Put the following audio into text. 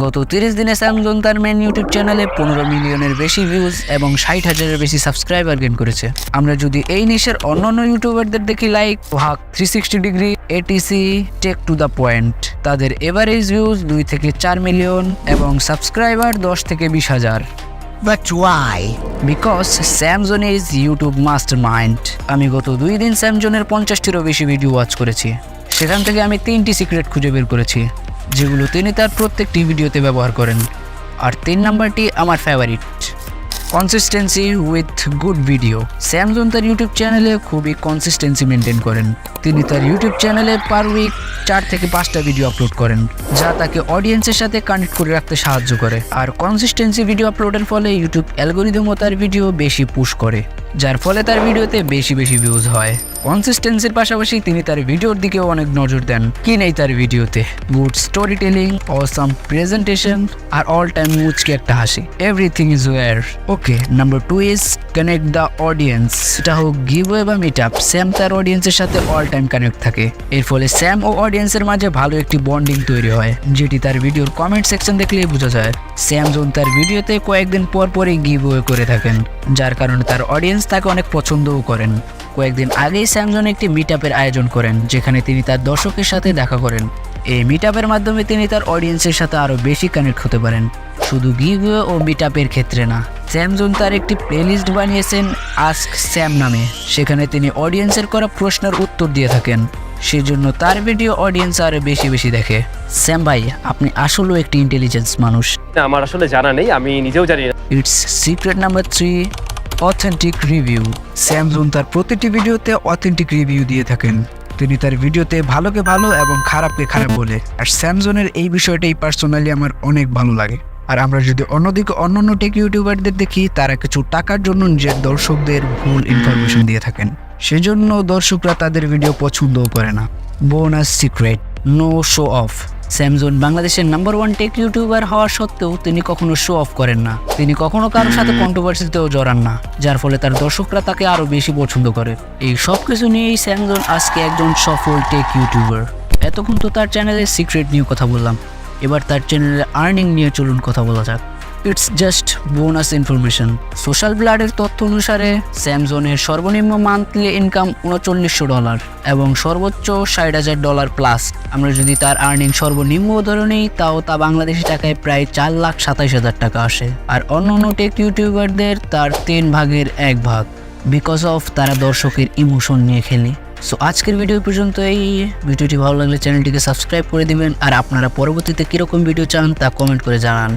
গত 30 দিনে স্যামজন তার মেন ইউটিউব চ্যানেলে 15 মিলিয়নের বেশি ভিউজ এবং 60,000-এর বেশি সাবস্ক্রাইবার গেইন করেছে। আমরা যদি এই নিশের অন্যান্য ইউটিউবারদের দেখি লাইক ভাগ 360 degree, ATC, take to the point, তাদের এভারেজ ভিউজ 2 থেকে 4 মিলিয়ন এবং সাবস্ক্রাইবার 10 থেকে 20,000। But why? Because Samzone is YouTube mastermind. আমি গত 2 দিন স্যামজনের 50-টিরও বেশি ভিডিও ওয়াচ করেছি। সেখান থেকে আমি 3টি সিক্রেট খুঁজে বের করেছি যেগুলো তিনি তার প্রত্যেকটি ভিডিওতে ব্যবহার করেন। আর 3 নাম্বারটি আমার favourite, consistency with good video. Samzone তার ইউটিউব চ্যানেলে খুবই কনসিস্টেন্সি মেনটেন করেন। তিনি তার ইউটিউব চ্যানেলে পার উইক 4 থেকে 5টা ভিডিও আপলোড করেন, যা তাকে অডিয়েন্সের সাথে কানেক্ট করে রাখতে সাহায্য করে। আর কনসিস্টেন্সি ভিডিও আপলোডের ফলে ইউটিউব অ্যালগরিদমও তার ভিডিও বেশি পুশ করে, যার ফলে তার ভিডিওতে বেশি ভিউজ হয়। কনসিস্টেন্সির পাশাপাশি তিনি তার ভিডিওর দিকেও অনেক নজর দেন। কি নেই তার ভিডিওতে? Good story telling, awesome presentation, আর অল টাইম মুচকি একটা হাসি। Everything is where. Okay, number 2 is connect the audience. এটা হোক গিভওয়ে বা মিট আপ, স্যাম তার অডিয়েন্সের সাথে অল টাইম কানেক্ট থাকে। এর ফলে স্যাম ও অডিয়েন্সের মাঝে ভালো একটি বন্ডিং তৈরি হয়, যেটি তার ভিডিওর কমেন্ট সেকশন দেখলেই বোঝা যায়। স্যামজন তার ভিডিওতে কয়েকদিন পরই গিভওয়ে করে থাকেন, যার কারণে তার অডিয়েন্স তাকে অনেক পছন্দও করেন। কয়েকদিন আগেই স্যামজন একটি মিট আপের আয়োজন করেন, যেখানে তিনি তার দর্শকের সাথে দেখা করেন। এই মিট আপের মাধ্যমে তিনি তার অডিয়েন্সের সাথে আরও বেশি কানেক্ট হতে পারেন, শুধু গিভওয়ে ও মিট আপের ক্ষেত্রে না। স্যামজন তার একটি প্লেলিস্ট বানিয়েছেন আস্ক স্যাম নামে, সেখানে তিনি অডিয়েন্সের করা প্রশ্নের উত্তর দিয়ে থাকেন। সেজন্য তার ভিডিও অডিয়েন্স আরও বেশি দেখে। স্যাম ভাই, আপনি আসলেও একটি ইন্টেলিজেন্স মানুষ। আমার আসলে জানা নেই, আমি নিজেও জানি না। It's secret number 3, authentic review. Samzone তার প্রতিটি ভিডিওতে অথেন্টিক রিভিউ দিয়ে থাকেন। তিনি তার ভিডিওতে ভালোকে ভালো এবং খারাপকে খারাপ বলে। আর স্যামজনের এই বিষয়টাই পার্সোনালি আমার অনেক ভালো লাগে। আর আমরা যদি অন্যদিকে অন্যান্য টেক ইউটিউবারদের দেখি, তারা কিছু টাকার জন্য নিজের দর্শকদের ভুল ইনফরমেশন দিয়ে থাকেন, সেজন্য দর্শকরা তাদের ভিডিও পছন্দও করে না। Bonus secret, no show off. Samzone বাংলাদেশের নাম্বার 1 টেক ইউটিউবার হওয়া সত্ত্বেও তিনি কখনো শো অফ করেন না। তিনি কখনো কারোর সাথে কন্ট্রোভার্সিতেও জড়ান না, যার ফলে তার দর্শকরা তাকে আরও বেশি পছন্দ করে। এই সব কিছু নিয়েই স্যামজন আজকে একজন সফল টেক ইউটিউবার। এতক্ষণ তো তার চ্যানেলের সিক্রেট নিয়ে কথা বললাম, এবার তার চ্যানেলের আর্নিং নিয়ে চলুন কথা বলা যাক। It's just bonus information. Social ব্লাডের তথ্য অনুসারে স্যামজনের সর্বনিম্ন মান্থলি ইনকাম $3900 এবং সর্বোচ্চ $60,000 প্লাস। আমরা যদি তার আর্নিং সর্বনিম্ন ধরে নিই, তাও তা বাংলাদেশি টাকায় প্রায় 4,27,000 টাকা আসে। আর অন্যান্য টেক ইউটিউবারদের তার 3 ভাগের 1 ভাগ, বিকজ অফ তারা দর্শকের ইমোশন নিয়ে খেলে। সো আজকের ভিডিও পর্যন্ত। এই ভিডিওটি ভালো লাগলে চ্যানেলটিকে সাবস্ক্রাইব করে দিবেন, আর আপনারা পরবর্তীতে কীরকম ভিডিও চান তা কমেন্ট করে জানান।